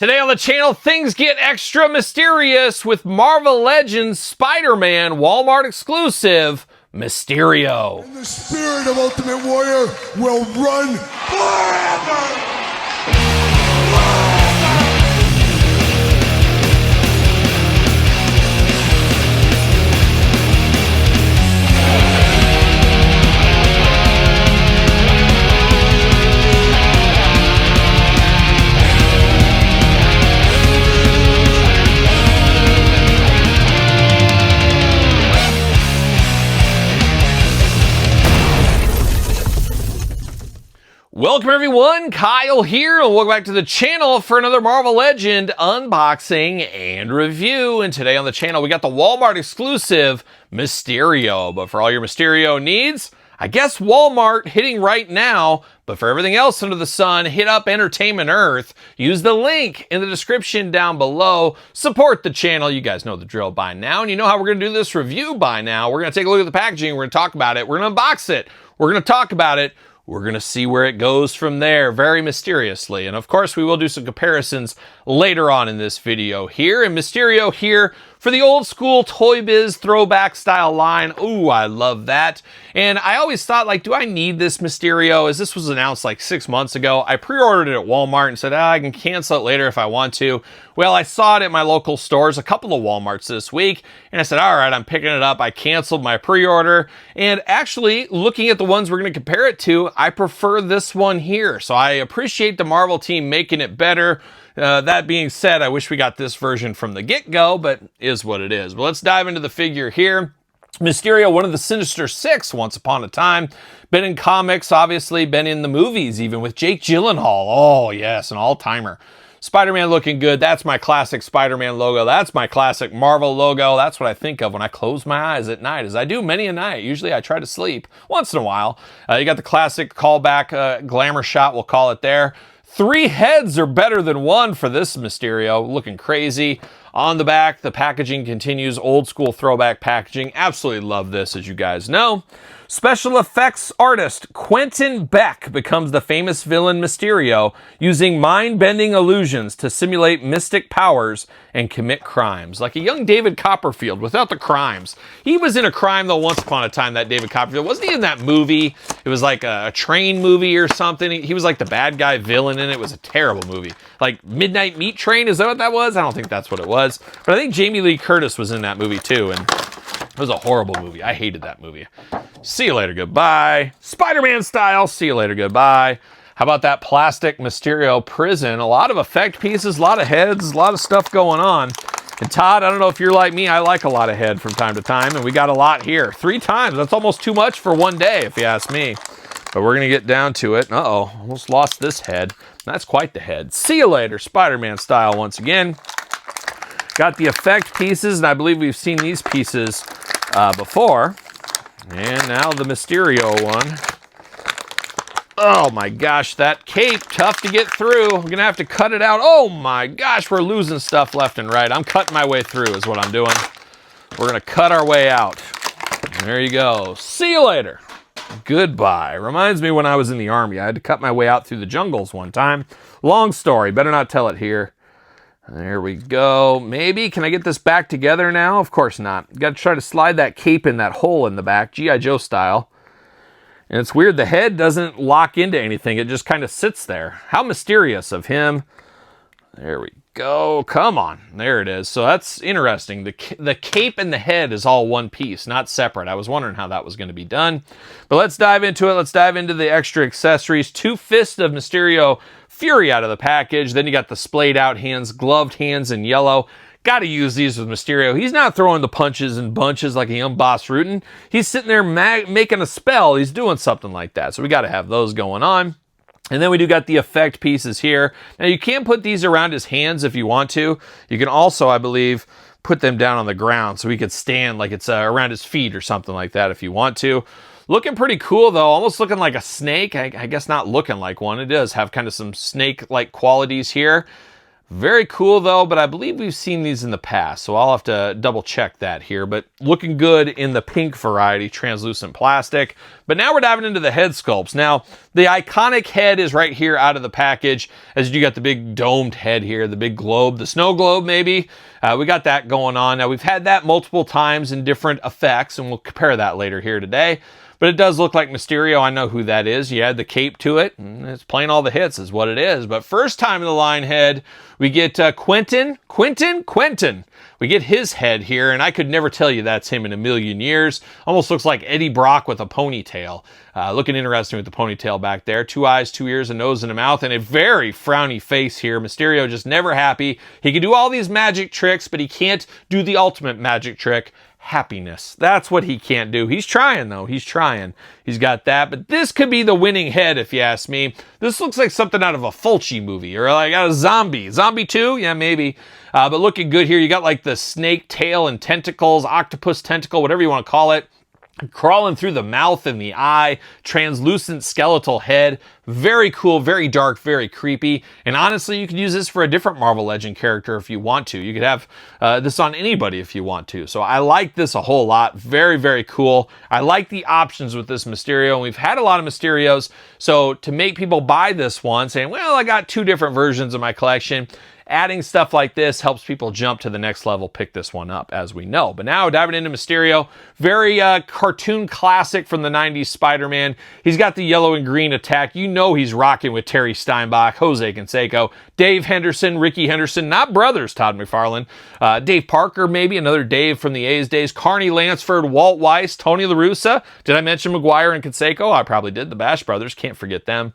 Today on the channel, things get extra mysterious with Marvel Legends Spider-Man Walmart exclusive, Mysterio. And the spirit of Ultimate Warrior will run forever! Welcome everyone, Kyle here, and welcome back to the channel for another Marvel Legend unboxing and review. And today on the channel, we got the Walmart exclusive Mysterio. But for all your Mysterio needs, I guess Walmart hitting right now. But for everything else under the sun, hit up Entertainment Earth. Use the link in the description down below. Support the channel. You guys know the drill by now. And you know how we're going to do this review by now. We're going to take a look at the packaging. We're going to talk about it. We're going to unbox it. We're going to talk about it. We're going to see where it goes from there, very mysteriously. And of course, we will do some comparisons later on in this video here. And Mysterio here for the old school Toy Biz throwback style line. Ooh, I love that. And I always thought, like, do I need this Mysterio? As this was announced like 6 months ago, I pre-ordered it at Walmart and said, I can cancel it later if I want to. Well, I saw it at my local stores, a couple of Walmarts this week, and I said, all right, I'm picking it up. I canceled my pre-order. And actually, looking at the ones we're going to compare it to, I prefer this one here. So I appreciate the Marvel team making it better. That being said, I wish we got this version from the get-go, but is what it is. But let's dive into the figure here. Mysterio, one of the Sinister Six once upon a time. Been in comics, obviously, been in the movies, even with Jake Gyllenhaal. Oh, yes, an all-timer. Spider-Man looking good. That's my classic Spider-Man logo. That's my classic Marvel logo. That's what I think of when I close my eyes at night, as I do many a night. Usually I try to sleep once in a while. You got the classic callback glamour shot, we'll call it there. 3 heads are better than 1 for this Mysterio. Looking crazy. On the back, the packaging continues. Old school throwback packaging. Absolutely love this, as you guys know. Special effects artist Quentin Beck becomes the famous villain Mysterio, using mind-bending illusions to simulate mystic powers and commit crimes. Like a young David Copperfield without the crimes. He was in a crime, though, once upon a time, that David Copperfield. Wasn't he in that movie? It was like a train movie or something. He was like the bad guy villain in it. It was a terrible movie. Like Midnight Meat Train, is that what that was? I don't think that's what it was. But I think Jamie Lee Curtis was in that movie, too, and it was a horrible movie. I hated that movie. See you later, goodbye. Spider-Man style, see you later, goodbye. How about that plastic Mysterio prison? A lot of effect pieces, a lot of heads, a lot of stuff going on. And Todd, I don't know if you're like me, I like a lot of head from time to time, and we got a lot here. 3 times, that's almost too much for one day, if you ask me. But we're gonna get down to it. Uh-oh, almost lost this head. That's quite the head. See you later, Spider-Man style once again. Got the effect pieces, and I believe we've seen these pieces before. And now the Mysterio one. Oh my gosh, that cape, tough to get through. I'm gonna have to cut it out. Oh my gosh, we're losing stuff left and right. I'm cutting my way through is what I'm doing. We're gonna cut our way out. There you go. See you later. Goodbye. Reminds me when I was in the Army. I had to cut my way out through the jungles one time. Long story, better not tell it here. There we go. Maybe, can I get this back together now? Of course not. Got to try to slide that cape in that hole in the back, G.I. Joe style. And it's weird, the head doesn't lock into anything. It just kind of sits there. How mysterious of him. There we go. Come on. There it is. So that's interesting. The cape and the head is all one piece, not separate. I was wondering how that was going to be done. But let's dive into it. Let's dive into the extra accessories. 2 fists of Mysterio Fury out of the package. Then you got the splayed out hands, gloved hands in yellow. Got to use these with Mysterio. He's not throwing the punches in bunches like a young Boss Rutan. He's sitting there making a spell. He's doing something like that. So we got to have those going on. And then we do got the effect pieces here. Now you can put these around his hands if you want to. You can also, I believe, put them down on the ground so he could stand like it's around his feet or something like that if you want to. Looking pretty cool, though. Almost looking like a snake. I guess not looking like one. It does have kind of some snake-like qualities here. Very cool though, but I believe we've seen these in the past, so I'll have to double check that here. But looking good in the pink variety, translucent plastic. But now we're diving into the head sculpts. Now, the iconic head is right here out of the package, as you got the big domed head here, the big globe, the snow globe maybe. We got that going on. Now, we've had that multiple times in different effects, and we'll compare that later here today. But it does look like Mysterio. I know who that is. You add the cape to it, and it's playing all the hits is what it is. But first time in the line head, we get Quentin. We get his head here, and I could never tell you that's him in a million years. Almost looks like Eddie Brock with a ponytail. Looking interesting with the ponytail back there. 2 eyes, 2 ears, a nose, and a mouth, and a very frowny face here. Mysterio just never happy. He can do all these magic tricks, but he can't do the ultimate magic trick. Happiness. That's what he can't do. He's trying though. He's trying. He's got that. But this could be the winning head if you ask me. This looks like something out of a Fulci movie or like out of Zombie. Zombie 2? Yeah, maybe. But looking good here. You got like the snake tail and tentacles, octopus tentacle, whatever you want to call it. Crawling through the mouth and the eye, translucent skeletal head. Very cool, very dark, very creepy. And honestly, you could use this for a different Marvel Legend character if you want to. You could have this on anybody if you want to. So I like this a whole lot. Very, very cool. I like the options with this Mysterio. And we've had a lot of Mysterios. So to make people buy this one, saying, well, I got 2 different versions of my collection. Adding stuff like this helps people jump to the next level, pick this one up, as we know. But now, diving into Mysterio, very cartoon classic from the 90s Spider-Man. He's got the yellow and green attack. You know he's rocking with Terry Steinbach, Jose Canseco, Dave Henderson, Ricky Henderson, not brothers, Todd McFarlane, Dave Parker, maybe another Dave from the A's days, Carney Lansford, Walt Weiss, Tony La Russa. Did I mention McGuire and Canseco? I probably did. The Bash brothers, can't forget them.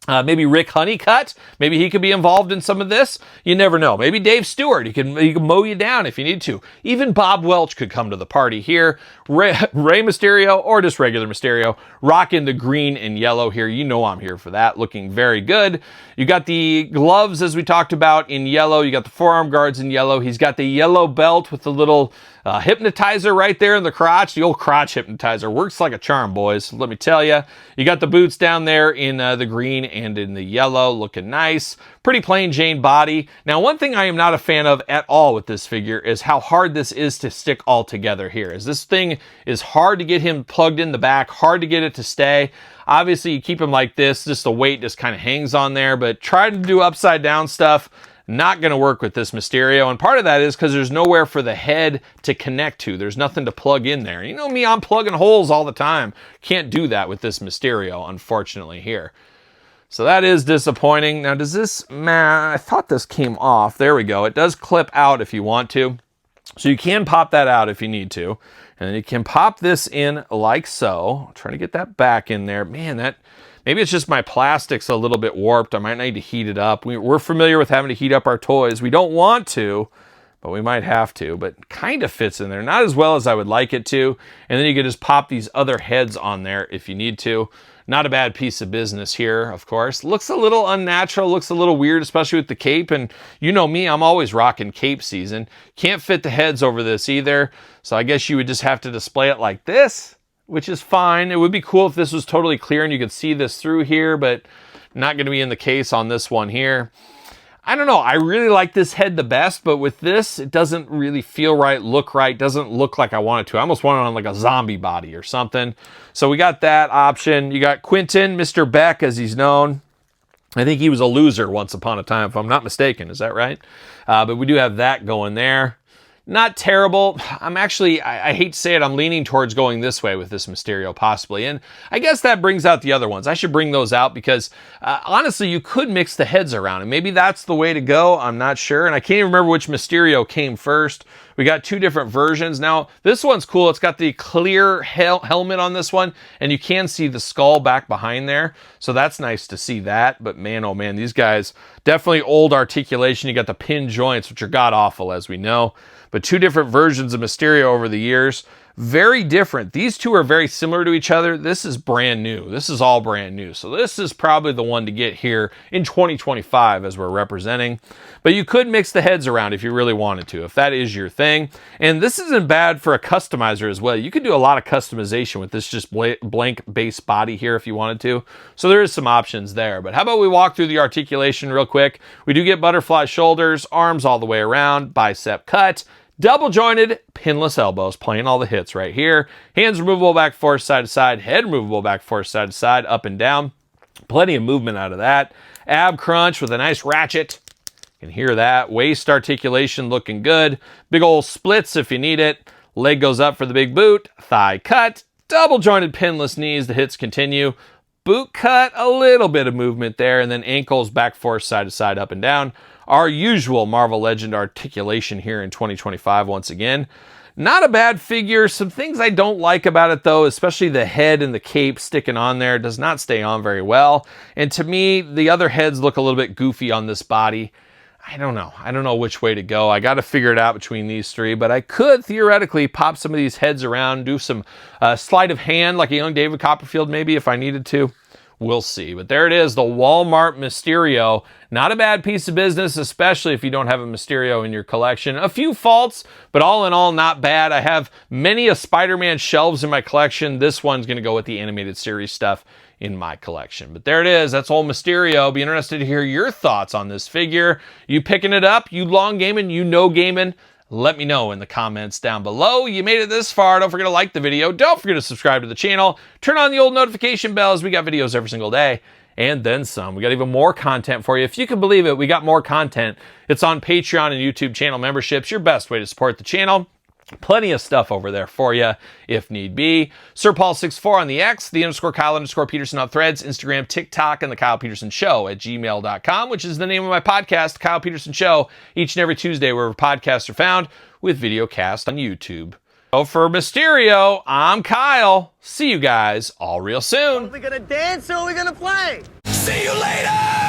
Maybe Rick Honeycutt. Maybe he could be involved in some of this. You never know. Maybe Dave Stewart. He can mow you down if you need to. Even Bob Welch could come to the party here. Rey Mysterio or just regular Mysterio. Rocking the green and yellow here. You know I'm here for that. Looking very good. You got the gloves, as we talked about, in yellow. You got the forearm guards in yellow. He's got the yellow belt with the little hypnotizer right there in the crotch. The old crotch hypnotizer works like a charm, boys. Let me tell you. You got the boots down there in the green and in the yellow. Looking nice. Pretty plain Jane body. Now, one thing I am not a fan of at all with this figure is how hard this is to stick all together here. As this thing is hard to get him plugged in the back, hard to get it to stay. Obviously, you keep him like this, just the weight just kind of hangs on there, but try to do upside down stuff. Not going to work with this Mysterio, and part of that is because there's nowhere for the head to connect to. There's nothing to plug in there. You know me, I'm plugging holes all the time. Can't do that with this Mysterio, unfortunately, here. So that is disappointing. Now, does this, I thought this came off. There we go. It does clip out if you want to. So you can pop that out if you need to. And then you can pop this in like so. Trying to get that back in there. Man, that... Maybe it's just my plastic's a little bit warped. I might need to heat it up. We're familiar with having to heat up our toys. We don't want to, but we might have to. But kind of fits in there. Not as well as I would like it to. And then you can just pop these other heads on there if you need to. Not a bad piece of business here, of course. Looks a little unnatural. Looks a little weird, especially with the cape. And you know me, I'm always rocking cape season. Can't fit the heads over this either. So I guess you would just have to display it like this, which is fine. It would be cool if this was totally clear and you could see this through here, but not going to be in the case on this one here. I don't know. I really like this head the best, but with this, it doesn't really feel right, look right. Doesn't look like I want it to. I almost want it on like a zombie body or something. So we got that option. You got Quentin, Mr. Beck, as he's known. I think he was a loser once upon a time, if I'm not mistaken. Is that right? But we do have that going there. Not terrible. I'm actually, I hate to say it, I'm leaning towards going this way with this Mysterio possibly. And I guess that brings out the other ones. I should bring those out because honestly, you could mix the heads around and maybe that's the way to go. I'm not sure. And I can't even remember which Mysterio came first. We got 2 different versions. Now, this one's cool. It's got the clear helmet on this one and you can see the skull back behind there. So that's nice to see that. But man, oh man, these guys, definitely old articulation. You got the pin joints, which are god-awful as we know. But 2 different versions of Mysterio over the years. Very different. These two are very similar to each other. This is brand new. This is all brand new. So this is probably the one to get here in 2025 as we're representing. But you could mix the heads around if you really wanted to, if that is your thing. And this isn't bad for a customizer as well. You could do a lot of customization with this just blank base body here if you wanted to. So there is some options there. But how about we walk through the articulation real quick? We do get butterfly shoulders, arms all the way around, bicep cut, double jointed, pinless elbows, playing all the hits right here. Hands removable back forth, side to side. Head removable back forth, side to side, up and down. Plenty of movement out of that. Ab crunch with a nice ratchet. You can hear that. Waist articulation looking good. Big old splits if you need it. Leg goes up for the big boot. Thigh cut. Double jointed pinless knees. The hits continue. Boot cut, a little bit of movement there. And then ankles back forth, side to side, up and down. Our usual Marvel Legend articulation here in 2025 once again. Not a bad figure. Some things I don't like about it though, especially the head and the cape sticking on there. Does not stay on very well. And to me, the other heads look a little bit goofy on this body. I don't know. I don't know which way to go. I got to figure it out between these three, but I could theoretically pop some of these heads around, do some sleight of hand like a young David Copperfield maybe if I needed to. We'll see. But there it is, the Walmart Mysterio. Not a bad piece of business, especially if you don't have a Mysterio in your collection. A few faults, but all in all, not bad. I have many a Spider-Man shelves in my collection. This one's going to go with the animated series stuff in my collection. But there it is. That's old Mysterio. Be interested to hear your thoughts on this figure. You picking it up? You long gaming? You no gaming? Let me know in the comments down below. You made it this far. Don't forget to like the video. Don't forget to subscribe to the channel. Turn on the old notification bells. We got videos every single day and then some. We got even more content for you. If you can believe it, we got more content. It's on Patreon and YouTube channel memberships. Your best way to support the channel. Plenty of stuff over there for you if need be. SirPaul64 on the X, _Kyle_Peterson on Threads, Instagram, TikTok, and TheKylePetersonShow at gmail.com, which is the name of my podcast, Kyle Peterson Show, each and every Tuesday wherever podcasts are found, with video cast on YouTube. So for Mysterio, I'm Kyle. See you guys all real soon. Are we gonna dance or are we gonna play? See you later!